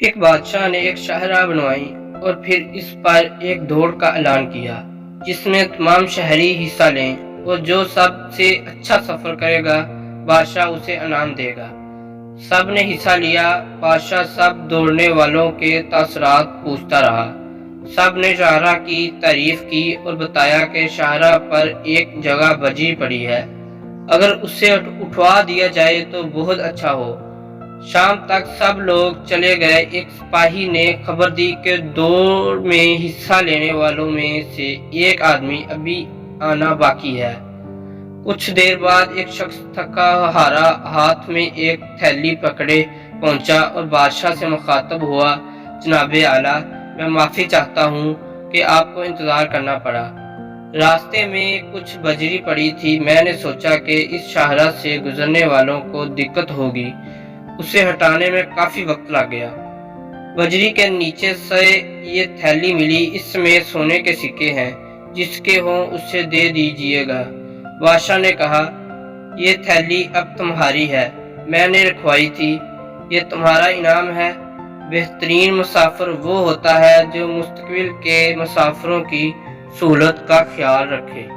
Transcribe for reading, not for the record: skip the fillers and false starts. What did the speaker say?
ایک بادشاہ نے ایک شاہراہ بنوائی اور پھر اس پر ایک دوڑ کا اعلان کیا جس میں تمام شہری حصہ لیں، اور جو سب سے اچھا سفر کرے گا بادشاہ اسے انعام دے گا۔ سب نے حصہ لیا۔ بادشاہ سب دوڑنے والوں کے تاثرات پوچھتا رہا۔ سب نے شاہراہ کی تعریف کی اور بتایا کہ شاہراہ پر ایک جگہ بجری پڑی ہے، اگر اسے اٹھوا دیا جائے تو بہت اچھا ہو۔ شام تک سب لوگ چلے گئے۔ ایک سپاہی نے خبر دی کہ دوڑ میں حصہ لینے والوں میں سے ایک آدمی ابھی آنا باقی ہے۔ کچھ دیر بعد ایک شخص تھکا ہارا ہاتھ میں ایک تھیلی پکڑے پہنچا اور بادشاہ سے مخاطب ہوا، جناب اعلیٰ، میں معافی چاہتا ہوں کہ آپ کو انتظار کرنا پڑا۔ راستے میں کچھ بجری پڑی تھی، میں نے سوچا کہ اس شاہراہ سے گزرنے والوں کو دقت ہوگی، اسے ہٹانے میں کافی وقت لگ گیا۔ بجری کے نیچے سے یہ تھیلی ملی، اس میں سونے کے سکے ہیں، جس کے ہوں اسے دے دیجیے گا۔ بادشاہ نے کہا، یہ تھیلی اب تمہاری ہے، میں نے رکھوائی تھی، یہ تمہارا انعام ہے۔ بہترین مسافر وہ ہوتا ہے جو مستقبل کے مسافروں کی سہولت کا خیال رکھے۔